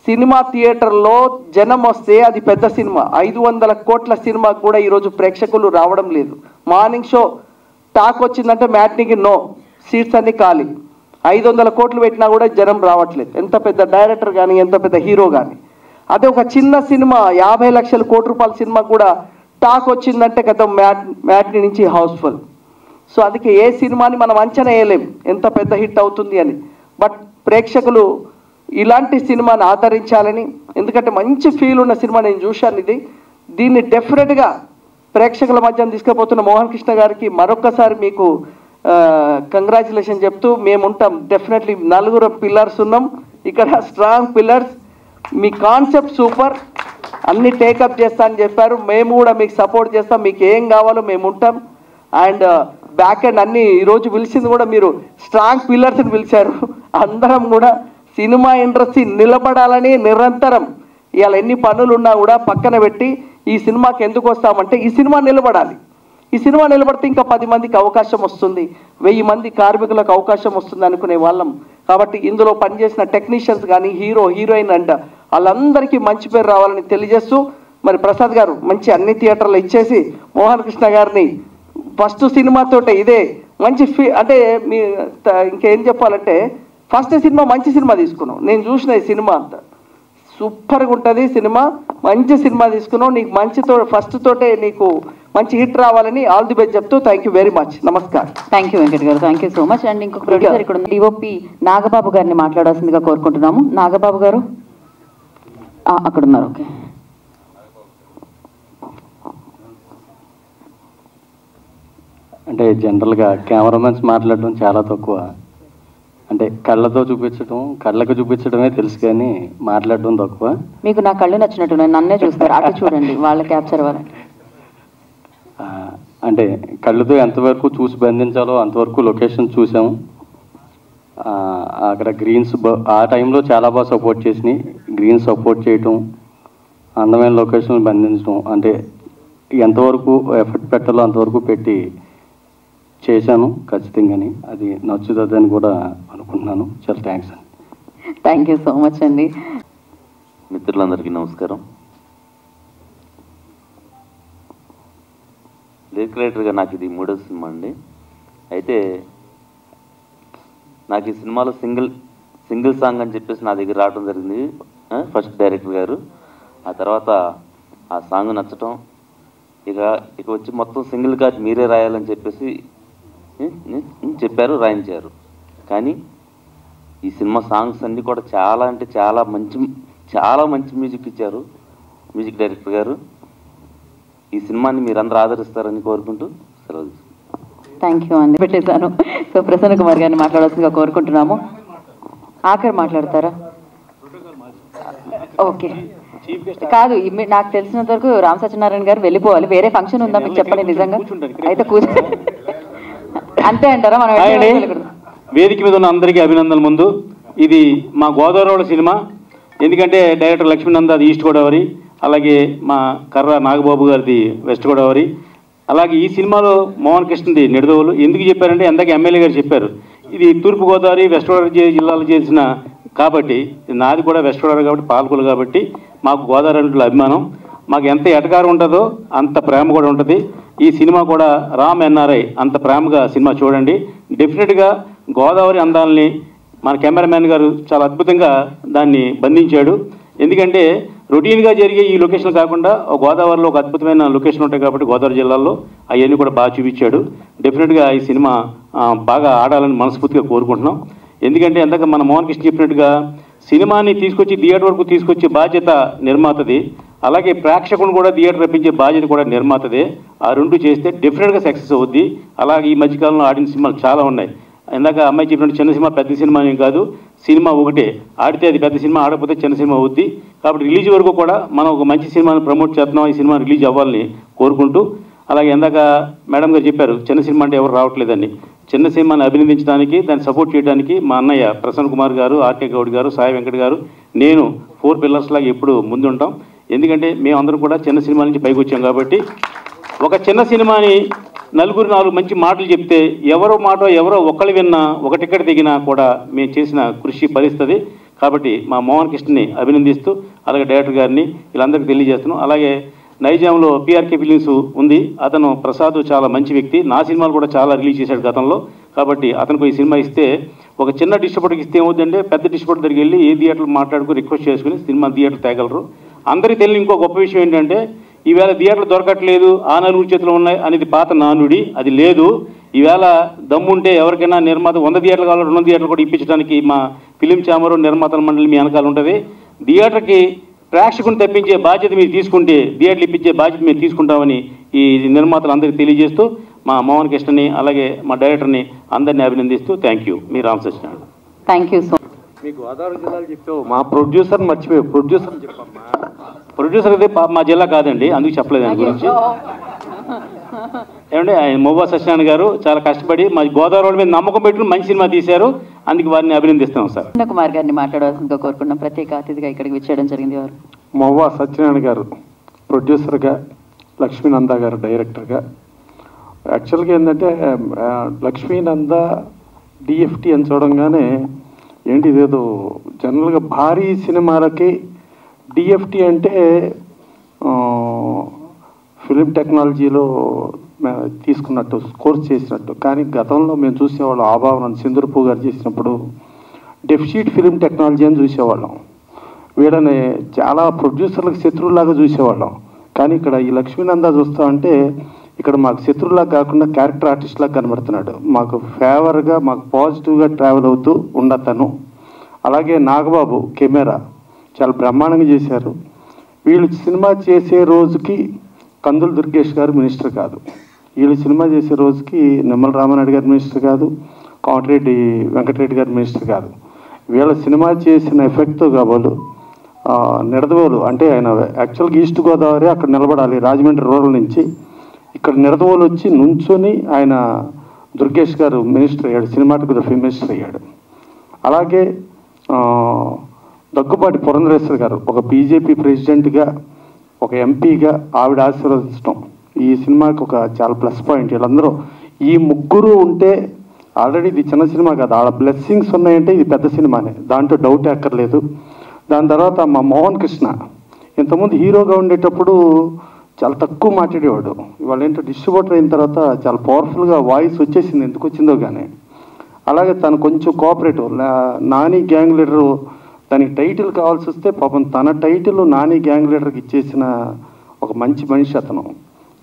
సినిమా థియేటర్లో జనం వస్తే అది పెద్ద సినిమా. 500 కోట్ల సినిమాకు కూడా ఈరోజు ప్రేక్షకులు రావడం లేదు. మార్నింగ్ షో టాక్ వచ్చిందంటే మ్యాట్నీకి నో, సీట్స్ అన్ని ఖాళీ. 500 కోట్లు పెట్టినా కూడా జనం రావట్లేదు, ఎంత పెద్ద డైరెక్టర్ కానీ ఎంత పెద్ద హీరో కానీ. అదే ఒక చిన్న సినిమా 50 లక్షల కోటి రూపాయల సినిమా కూడా టాక్ వచ్చిందంటే గత మ్యాట్ని నుంచి హౌస్ఫుల్. సో అందుకే ఏ సినిమాని మనం అంచనా వేయలేం ఎంత పెద్ద హిట్ అవుతుంది అని. బట్ ప్రేక్షకులు ఇలాంటి సినిమాని ఆదరించాలని, ఎందుకంటే మంచి ఫీల్ ఉన్న సినిమా నేను చూశాను ఇది. దీన్ని డెఫినెట్గా ప్రేక్షకుల మధ్యన తీసుకుపోతున్న మోహన్ కృష్ణ గారికి మరొక్కసారి మీకు కంగ్రాచులేషన్ చెప్తూ మేము ఉంటాం. డెఫినెట్లీ 4 పిల్లర్స్ ఉన్నాం ఇక్కడ, స్ట్రాంగ్ పిల్లర్స్. మీ కాన్సెప్ట్ సూపర్, అన్ని టేకప్ చేస్తా అని చెప్పారు. మేము కూడా మీకు సపోర్ట్ చేస్తాం, మీకు ఏం కావాలో మేము ఉంటాం. అండ్ బ్యాక్ అండ్ అన్ని ఈరోజు పిలిచింది కూడా మీరు స్ట్రాంగ్ పిల్లర్స్ని పిలిచారు. అందరం కూడా సినిమా ఇండస్ట్రీ నిలబడాలని నిరంతరం ఇవాళ ఎన్ని పనులు ఉన్నా కూడా పక్కన పెట్టి ఈ సినిమాకి ఎందుకు వస్తామంటే ఈ సినిమా నిలబడాలి. ఈ సినిమా నిలబడితే ఇంకా 10 మందికి అవకాశం వస్తుంది, 1000 మంది కార్మికులకు అవకాశం వస్తుంది అనుకునే వాళ్ళం. కాబట్టి ఇందులో పనిచేసిన టెక్నీషియన్స్ కానీ హీరో హీరోయిన్ అంట వాళ్ళందరికీ మంచి పేరు రావాలని తెలియజేస్తూ, మరి ప్రసాద్ గారు మంచి అన్ని థియేటర్లు ఇచ్చేసి మోహన్ కృష్ణ గారిని ఫస్ట్ సినిమాతోటే ఇదే మంచి అంటే మీ ఇంకేం చెప్పాలంటే ఫస్ట్ సినిమా మంచి సినిమా తీసుకున్నాం. నేను చూసిన ఈ సినిమా అంతా సూపర్గా ఉంటుంది సినిమా, మంచి సినిమా తీసుకున్నావు. నీకు మంచితో ఫస్ట్ తోటే నీకు మంచి హిట్ రావాలని ఆల్ ది బెస్ట్ చెప్తూ థ్యాంక్ యూ వెరీ మచ్. నమస్కారం. థ్యాంక్ యూ వెంకట్ గారు, thank you so much. And ఇంకొక ప్రొడ్యూసర్ ఇక్కడ డిఓపి నాగబాబు గారిని మాట్లాడాల్సిందిగా కోరుకుంటున్నాము. నాగబాబు గారు అక్కడ ఉన్నారు. ఓకే. అంటే జనరల్గా కెమెరామెన్స్ మాట్లాడడం చాలా తక్కువ. అంటే కళ్ళతో చూపించడం, కళ్ళకు చూపించడమే తెలుసు కానీ మాట్లాడడం తక్కువ. మీకు నా కళ్ళు నచ్చినట్టు నన్నే చూస్తారు, అటు చూడండి, వాళ్ళ క్యాప్చర్ అవ్వాలంటే. అంటే కళ్ళతో ఎంతవరకు చూసి బంధించాలో అంతవరకు లొకేషన్ చూసాము. అక్కడ గ్రీన్స్ ఆ టైంలో చాలా బాగా సపోర్ట్ చేసినాయి. గ్రీన్స్ సపోర్ట్ చేయటం, అందమైన లొకేషన్ బంధించడం, అంటే ఎంతవరకు ఎఫర్ట్ పెట్టాలో అంతవరకు పెట్టి చేశాను ఖచ్చితంగాని. అది నచ్చుతుందని కూడా అనుకుంటున్నాను. చాలా థ్యాంక్స్ అండి. థ్యాంక్ యూ సో మచ్ అండి. మిత్రులందరికీ నమస్కారం. లిరిక్ రైటర్గా నాకు ఇది 3వ సినిమా అండి. అయితే నాకు ఈ సినిమాలో సింగిల్ సాంగ్ అని చెప్పేసి నా దగ్గర రావడం జరిగింది ఫస్ట్ డైరెక్టర్ గారు. ఆ తర్వాత ఆ సాంగ్ నచ్చటం, ఇక వచ్చి మొత్తం సింగిల్గా మీరే రాయాలని చెప్పేసి చెప్పారు, రాయించారు. కానీ ఈ సినిమా సాంగ్స్ అన్నీ కూడా చాలా అంటే చాలా మంచి మ్యూజిక్ ఇచ్చారు మ్యూజిక్ డైరెక్టర్ గారు. ఈ సినిమాని మీరందరూ ఆదరిస్తారని కోరుకుంటూ సెలవు. థ్యాంక్ యూ అండి. పెట్టేశాను. సో ప్రసన్న కుమార్ గారిని మాట్లాడాల్సిందిగా కోరుకుంటున్నాము. ఆఖరి మాట్లాడతారా? ఓకే. కాదు, నాకు తెలిసినంత వరకు రామ్ సత్యనారాయణ గారు వెళ్ళిపోవాలి, వేరే ఫంక్షన్ ఉందా మీకు చెప్పండి. నిజంగా అయితే కూర్చో అంతే అంటారా? మనం వేదిక మీద ఉన్న అందరికీ అభినందనలు. ముందు ఇది మా గోదావరి సినిమా, ఎందుకంటే డైరెక్టర్ లక్ష్మీనంద అది ఈస్ట్ గోదావరి, అలాగే మా కర్ర నాగబాబు గారిది వెస్ట్ గోదావరి, అలాగే ఈ సినిమాలో మోహన్ కృష్ణది నిడదవోలు. ఎందుకు చెప్పారంటే ఎందాక ఎమ్మెల్యే గారు చెప్పారు, ఇది తూర్పు గోదావరి వెస్ట్ గోదావరి జిల్లాలో చేసిన కాబట్టి, నాది కూడా వెస్ట్ గోదావరి కాబట్టి పాలకులు కాబట్టి మాకు గోదావరి అంటే అభిమానం. మాకు ఎంత ఎటకారం ఉంటుందో అంత ప్రేమ కూడా ఉంటుంది. ఈ సినిమా కూడా రామ్ ఎన్ఆర్ఐ అంత ప్రేమగా సినిమా చూడండి. డెఫినెట్గా గోదావరి అందాలని మన కెమెరామ్యాన్ గారు చాలా అద్భుతంగా దాన్ని బంధించాడు. ఎందుకంటే రొటీన్గా జరిగే ఈ లొకేషన్ కాకుండా గోదావరిలో ఒక అద్భుతమైన లొకేషన్ ఉంటాయి కాబట్టి గోదావరి జిల్లాలో అవన్నీ కూడా బాగా చూపించాడు. డెఫినెట్గా ఈ సినిమా బాగా ఆడాలని మనస్ఫూర్తిగా కోరుకుంటున్నాం. ఎందుకంటే ఎందాక మన మోహన్ కృష్ణ చెప్పినట్టుగా సినిమాని తీసుకొచ్చి థియేటర్ వరకు తీసుకొచ్చే బాధ్యత నిర్మాతది, అలాగే ప్రేక్షకులను కూడా థియేటర్ రప్పించే బాధ్యత కూడా నిర్మాతదే. ఆ రెండు చేస్తే డెఫినెట్గా సక్సెస్ అవుద్ది. అలాగే ఈ మధ్యకాలంలో ఆడిన సినిమాలు చాలా ఉన్నాయి. ఇందాక అమ్మాయి చెప్పినట్టు చిన్న సినిమా పెద్ద సినిమా ఏం కాదు, సినిమా ఒకటే, ఆడితే అది పెద్ద సినిమా, ఆడకపోతే చిన్న సినిమా అవుద్ది. కాబట్టి రిలీజ్ వరకు కూడా మనం ఒక మంచి సినిమాని ప్రమోట్ చేస్తున్నాం, ఈ సినిమా రిలీజ్ అవ్వాలని కోరుకుంటూ. అలాగే ఇందాక మేడం గారు చెప్పారు చిన్న సినిమా అంటే ఎవరు రావట్లేదని. చిన్న సినిమాని అభినందించడానికి, దాన్ని సపోర్ట్ చేయడానికి మా అన్నయ్య ప్రసన్న కుమార్ గారు, ఆర్కే గౌడ్ గారు, సాయి వెంకట్ గారు, నేను 4 పిల్లర్స్ లాగా ఎప్పుడు ముందుంటాం. ఎందుకంటే మేమందరం కూడా చిన్న సినిమా నుంచి పైకి వచ్చాం కాబట్టి ఒక చిన్న సినిమాని 4 మంచి మాటలు చెప్తే ఎవరో మాట ఎవరో ఒకళ్ళు విన్నా, ఒక టికెట్ దిగినా కూడా మేము చేసిన కృషి ఫలిస్తుంది. కాబట్టి మా మోహన్ కృష్ణని అభినందిస్తూ, అలాగే డైరెక్టర్ గారిని వీళ్ళందరికీ తెలియజేస్తున్నాం. అలాగే నైజాంలో పిఆర్కే ఫిలిమ్స్ ఉంది, అతను ప్రసాద్ చాలా మంచి వ్యక్తి, నా సినిమాలు కూడా చాలా రిలీజ్ చేశాడు గతంలో. కాబట్టి అతనికి ఈ సినిమా ఇస్తే ఒక చిన్న డిస్ట్రిబ్యూటర్కి ఇస్తే ఏమవుతుందంటే పెద్ద డిస్ట్రిబ్యూటర్ దగ్గరికి వెళ్ళి ఏ థియేటర్లు మాట్లాడుకుని రిక్వెస్ట్ చేసుకుని సినిమా థియేటర్ తేగలరు. అందరికీ తెలియని ఇంకో గొప్ప విషయం ఏంటంటే ఈవేళ థియేటర్లు దొరకట్లేదు, ఆ నలుగురు చేతులు ఉన్నాయి అనేది పాత నానుడి. అది లేదు. ఈవేళ దమ్ముంటే ఎవరికైనా నిర్మాత 100 థియేటర్లు కావాలి, 200 థియేటర్లు కూడా ఇప్పించడానికి మా ఫిలిం ఛాంబరు నిర్మాతల మండలి మీ వెనకాల ఉంటుంది. థియేటర్కి ప్రేక్షకుని తెప్పించే బాధ్యత మీరు తీసుకుంటే థియేటర్లు ఇప్పించే బాధ్యత మీరు తీసుకుంటామని ఈ నిర్మాతలు అందరికీ తెలియజేస్తూ మా మోహన్ కృష్ణని అలాగే మా డైరెక్టర్ని అందరినీ అభినందిస్తూ థ్యాంక్ యూ. మీ Ram Satyanarayana. Thank you so much. మీ గోదావరి జిల్లాలో చెప్పావు, మా ప్రొడ్యూసర్ మర్చిపోయావు. ప్రొడ్యూసర్ చెప్పమ్మా. ప్రొడ్యూసర్ అయితే మా జిల్లా కాదండి, అందుకు చెప్పలేదు దాని గురించి. ఏమంటే ఆయన మొవ్వా సత్యనారాయణ గారు చాలా కష్టపడి మా గోదావరి మీద నమ్మకం పెట్టుకుని మంచి సినిమా తీశారు. అందుకు వారిని అభినందిస్తాం సార్. కుమార్ గారిని మాట్లాడవలసిందిగా కోరుకున్నాం. ప్రత్యేక అతిథిగా ఇక్కడికి విచ్చేయడం జరిగింది. వారు మొవ్వా సత్యనారాయణ గారు ప్రొడ్యూసర్గా, లక్ష్మీనంద గారు డైరెక్టర్గా. యాక్చువల్గా ఏంటంటే లక్ష్మీనంద డిఎఫ్టీ అని చూడంగానే ఏంటి ఇదేదో జనరల్గా భారీ సినిమాలకి డిఎఫ్టీ అంటే ఫిలిం టెక్నాలజీలో తీసుకున్నట్టు కోర్స్ చేసినట్టు. కానీ గతంలో మేము చూసేవాళ్ళం ఆభావనం సింధూర్పూ గారు చేసినప్పుడు డెఫిషిట్ ఫిలిం టెక్నాలజీ అని చూసేవాళ్ళం. వీళ్ళని చాలా ప్రొడ్యూసర్లకు శత్రువులాగా చూసేవాళ్ళం. కానీ ఇక్కడ ఈ లక్ష్మీనంద చూస్తామంటే ఇక్కడ మాకు శత్రువులాగా కాకుండా క్యారెక్టర్ ఆర్టిస్ట్లాగా కనబడుతున్నాడు. మాకు ఫేవర్గా, మాకు పాజిటివ్గా ట్రావెల్ అవుతూ ఉండతను. అలాగే నాగబాబు కెమెరా చాలా బ్రహ్మాండంగా చేశారు. వీళ్ళు సినిమా చేసే రోజుకి కందుల దుర్గేష్ గారు మినిస్టర్ కాదు, వీళ్ళు సినిమా చేసే రోజుకి నిమ్మల రామానాయుడు గారు మినిస్టర్ కాదు, కోమటిరెడ్డి వెంకటరెడ్డి గారు మినిస్టర్ కాదు. వీళ్ళ సినిమా చేసిన ఎఫెక్ట్తో కాబోలు నిడదవోలు అంటే ఆయన యాక్చువల్గా ఈస్ట్ గోదావరి అక్కడ నిలబడాలి రాజమండ్రి రూరల్ నుంచి. ఇక్కడ నిడదవోలు వచ్చి నుంచొని ఆయన దుర్గేష్ గారు మినిస్టర్ అయ్యాడు, సినిమాటోగ్రఫీ మినిస్టర్ అయ్యాడు. అలాగే దగ్గుబాటి పురంధరేశ్వర్ గారు ఒక బీజేపీ ప్రెసిడెంట్గా, ఒక ఎంపీగా ఆవిడ ఆశీర్వదించడం ఈ సినిమాకి ఒక చాలా ప్లస్ పాయింట్. వీళ్ళందరూ ఈ ముగ్గురు ఉంటే ఆల్రెడీ ఇది చిన్న సినిమా కాదు, ఆడ బ్లెస్సింగ్స్ ఉన్నాయంటే ఇది పెద్ద సినిమానే, దాంట్లో డౌట్ ఎక్కర్లేదు. దాని తర్వాత మా మోహన్ కృష్ణ ఇంతకుముందు హీరోగా ఉండేటప్పుడు చాలా తక్కువ మాట్లాడేవాడు. ఇవాళ ఏంటో డిస్ట్రిబ్యూటర్ అయిన తర్వాత చాలా పవర్ఫుల్గా వాయిస్ వచ్చేసింది, ఎందుకు వచ్చిందో కానీ. అలాగే తను కొంచెం కోఆపరేటివ్. నాని గ్యాంగ్ లీడరు దానికి టైటిల్ కావాల్సి వస్తే పాపం తన టైటిల్ నాని గ్యాంగ్ లీడర్కి ఇచ్చేసిన ఒక మంచి మనిషి అతను.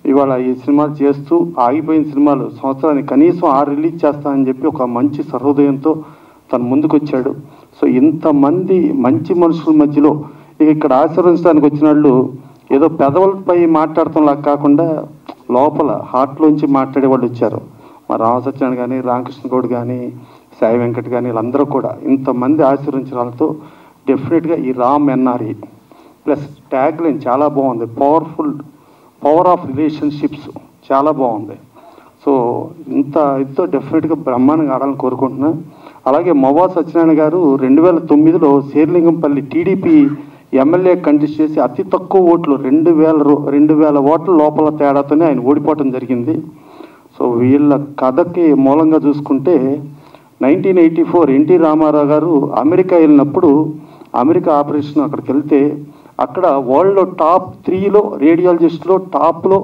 ఇవాళ ఈ సినిమాలు చేస్తూ ఆగిపోయిన సినిమాలు సంవత్సరానికి కనీసం 6 రిలీజ్ చేస్తానని చెప్పి ఒక మంచి సహృదయంతో తను ముందుకొచ్చాడు. సో ఇంతమంది మంచి మనుషుల మధ్యలో ఇక్కడ ఆశీర్వదించడానికి వచ్చిన వాళ్ళు ఏదో పెదవులపై మాట్లాడటంలా కాకుండా లోపల హార్ట్లోంచి మాట్లాడే వాళ్ళు వచ్చారు. మా రామసత్యనారాయణ కానీ, రామకృష్ణ గౌడ్ కానీ, సాయి వెంకట్ కానీ వీళ్ళందరూ కూడా ఇంతమంది ఆశీర్వదించిన వాళ్ళతో డెఫినెట్గా ఈ Ram NRE plus tag line చాలా బాగుంది. పవర్ ఆఫ్ రిలేషన్షిప్స్ చాలా బాగుంది. సో ఇదితో డెఫినెట్గా బ్రహ్మాండంగా ఆడాలని కోరుకుంటున్నా. అలాగే మొవ్వా సత్యనారాయణ గారు 2009లో శేర్లింగంపల్లి టీడీపీ ఎమ్మెల్యే కంటెస్ట్ చేసి అతి తక్కువ ఓట్లు 2000 ఓట్ల లోపల తేడాతోనే ఆయన ఓడిపోవటం జరిగింది. సో వీళ్ళ కథకి మూలంగా చూసుకుంటే 1984 ఎన్టీ రామారావు గారు అమెరికా వెళ్ళినప్పుడు అమెరికా ఆపరేషన్ అక్కడికి వెళ్తే అక్కడ వరల్డ్లో టాప్ 3లో రేడియాలజిస్ట్లో టాప్లో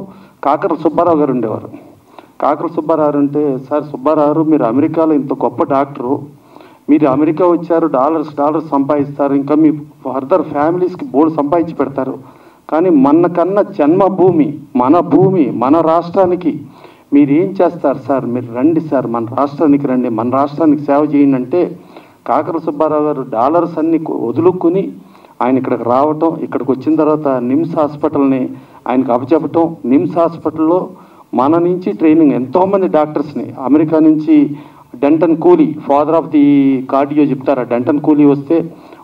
కాకర సుబ్బారావు గారు ఉండేవారు. కాకర సుబ్బారావు అంటే, సార్ సుబ్బారావు మీరు అమెరికాలో ఇంత గొప్ప డాక్టరు, మీరు అమెరికా వచ్చారు, డాలర్స్ సంపాదిస్తారు, ఇంకా మీ ఫర్దర్ ఫ్యామిలీస్కి బోర్డు సంపాదించి పెడతారు, కానీ మనకన్నా జన్మభూమి మన భూమి మన రాష్ట్రానికి మీరు ఏం చేస్తారు సార్, మీరు రండి సార్, మన రాష్ట్రానికి రండి, మన రాష్ట్రానికి సేవ చేయండి అంటే కాకర సుబ్బారావు గారు డాలర్స్ అన్ని వదులుకుని ఆయన ఇక్కడికి రావటం, ఇక్కడికి వచ్చిన తర్వాత నిమ్స్ హాస్పిటల్ని ఆయనకు అప్పచెప్పటం, నిమ్స్ హాస్పిటల్లో మన నుంచి ట్రైనింగ్ ఎంతోమంది డాక్టర్స్ని అమెరికా నుంచి డెంటన్ కూలీ ఫాదర్ ఆఫ్ ది కార్డియో చెప్తారు, డెంటన్ కూలీ వస్తే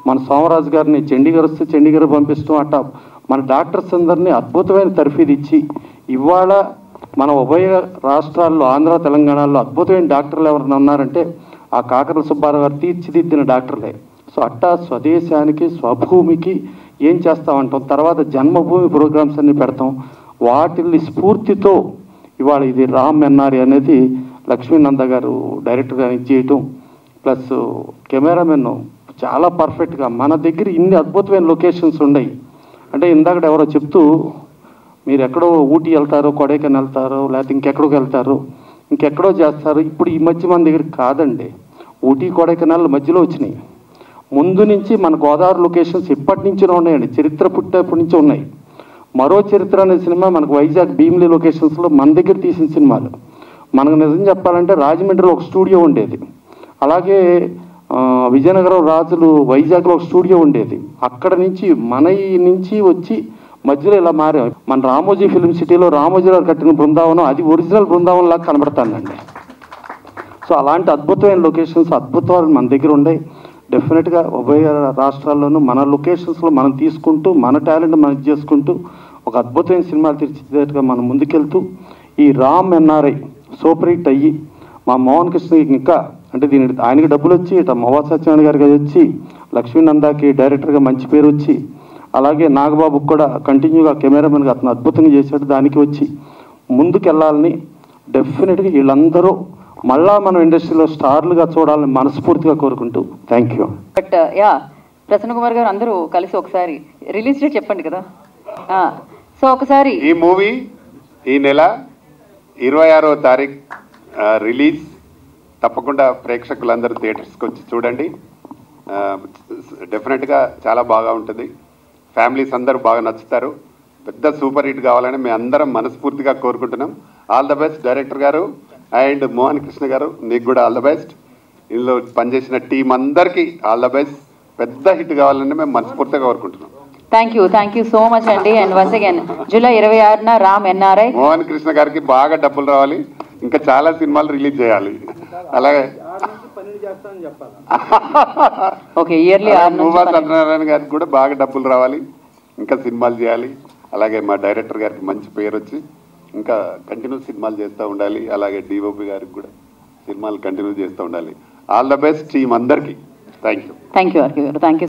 మన సోమరాజు గారిని చండీగఢ్ వస్తే చండీగఢ్ పంపిస్తాం. అట్ట మన డాక్టర్స్ అందరినీ అద్భుతమైన తర్ఫీదు ఇచ్చి ఇవాళ మన ఉభయ రాష్ట్రాల్లో ఆంధ్ర తెలంగాణలో అద్భుతమైన డాక్టర్లు ఎవరైనా ఉన్నారంటే ఆ కాకర సుబ్బారావు గారు తీర్చిదిద్దిన డాక్టర్లే. సో అట్టా స్వదేశానికి స్వభూమికి ఏం చేస్తామంటాం, తర్వాత జన్మభూమి ప్రోగ్రామ్స్ అన్ని పెడతాం. వాటిని స్ఫూర్తితో ఇవాళ ఇది రామ్ ఎన్ఆర్ఈ అనేది లక్ష్మీనంద గారు డైరెక్టర్గా చేయటం, ప్లస్ కెమెరామెన్ చాలా పర్ఫెక్ట్గా. మన దగ్గర ఇన్ని అద్భుతమైన లొకేషన్స్ ఉన్నాయి అంటే ఇందాక ఎవరో చెప్తూ మీరు ఎక్కడో ఊటీ వెళ్తారో, కొడైకెనాల్ వెళ్తారో, లేకపోతే ఇంకెక్కడికి వెళ్తారు, ఇంకెక్కడో చేస్తారు. ఇప్పుడు ఈ మధ్య మన దగ్గర కాదండి, ఊటీ కొడైకెనాల్ మధ్యలో వచ్చినాయి. ముందు నుంచి మన గోదావరి లొకేషన్స్ ఎప్పటి నుంచో ఉన్నాయండి, చరిత్ర పుట్టేప్పటి నుంచి ఉన్నాయి. మరో చరిత్ర అనే సినిమా మనకు వైజాగ్ భీమిలి లొకేషన్స్లో మన దగ్గర తీసిన సినిమాలు. మనకు నిజం చెప్పాలంటే రాజమండ్రిలో ఒక స్టూడియో ఉండేది, అలాగే విజయనగరం రాజులు వైజాగ్లో ఒక స్టూడియో ఉండేది. అక్కడ నుంచి మన నుంచి వచ్చి మధ్యలో ఇలా మారాం. మన రామోజీ ఫిల్మ్ సిటీలో రామోజీ గారు కట్టిన బృందావనం అది ఒరిజినల్ బృందావనం లాగా కనబడతానండి. సో అలాంటి అద్భుతమైన లొకేషన్స్ అద్భుతాలు మన దగ్గర ఉన్నాయి. డెఫినెట్గా ఉభయ రాష్ట్రాల్లోనూ మన లొకేషన్స్లో మనం తీసుకుంటూ మన టాలెంట్ మనం చేసుకుంటూ ఒక అద్భుతమైన సినిమాలు తీర్చిదిద్దేట్టుగా మనం ముందుకెళ్తూ ఈ రామ్ ఎన్ఆర్ఐ సూపర్ హిట్ అయ్యి మా మోహన్ కృష్ణ ఇంకా అంటే ఆయనకి డబ్బులు వచ్చి ఇట్లా మొవా సత్యనారాయణ గారికి వచ్చి లక్ష్మీనందాకి డైరెక్టర్గా మంచి పేరు వచ్చి అలాగే నాగబాబుకి కూడా కంటిన్యూగా కెమెరామెన్గా అతను అద్భుతంగా చేశాడు. దానికి వచ్చి ముందుకెళ్ళాలని డెఫినెట్గా వీళ్ళందరూ మళ్ళా మనం ఇండస్ట్రీలో స్టార్లుగా చూడాలని మనస్ఫూర్తిగా కోరుకుంటూ thank you. But yeah Prasanna Kumar గారు అందరూ కలిసి ఒకసారి రిలీజ్ డేట్ చెప్పండి కదా. సో ఒకసారి ఈ మూవీ ఈ నెల 26వ తారీఖు రిలీజ్. తప్పకుండా ప్రేక్షకులందరూ థియేటర్స్కి వచ్చి చూడండి. డెఫినెట్గా చాలా బాగా ఉంటుంది. ఫ్యామిలీస్ అందరూ బాగా నచ్చుతారు. పెద్ద సూపర్ హిట్ కావాలని మేము అందరం మనస్ఫూర్తిగా కోరుకుంటున్నాం. ఆల్ ద బెస్ట్ డైరెక్టర్ గారు అండ్ మోహన్ కృష్ణ గారు, నీకు కూడా ఆల్ ద బెస్ట్. ఇందులో పనిచేసిన టీం అందరికీ ఆల్ ద బెస్ట్. పెద్ద హిట్ కావాలని మేము మనస్ఫూర్తిగా కోరుకుంటున్నాం. థ్యాంక్ యూ సో మచ్ అండి. అండ్ వన్స్ అగైన్ జూలై 26న రామ్ ఎన్ఆర్ఐ. మోహన్ కృష్ణ గారికి బాగా డబ్బులు రావాలి, ఇంకా చాలా సినిమాలు రిలీజ్ చేయాలి. అలాగే ఓకే ఇయర్లీ మూవా సత్యనారాయణ గారికి కూడా బాగా డబ్బులు రావాలి, ఇంకా సినిమాలు చేయాలి. అలాగే మా డైరెక్టర్ గారికి మంచి పేరు వచ్చి ఇంకా కంటిన్యూ సినిమాలు చేస్తూ ఉండాలి. అలాగే డిఓపి గారికి కూడా సినిమాలు కంటిన్యూ చేస్తూ ఉండాలి. ఆల్ ద బెస్ట్ టీం అందరికీ. Thank you. Thank you.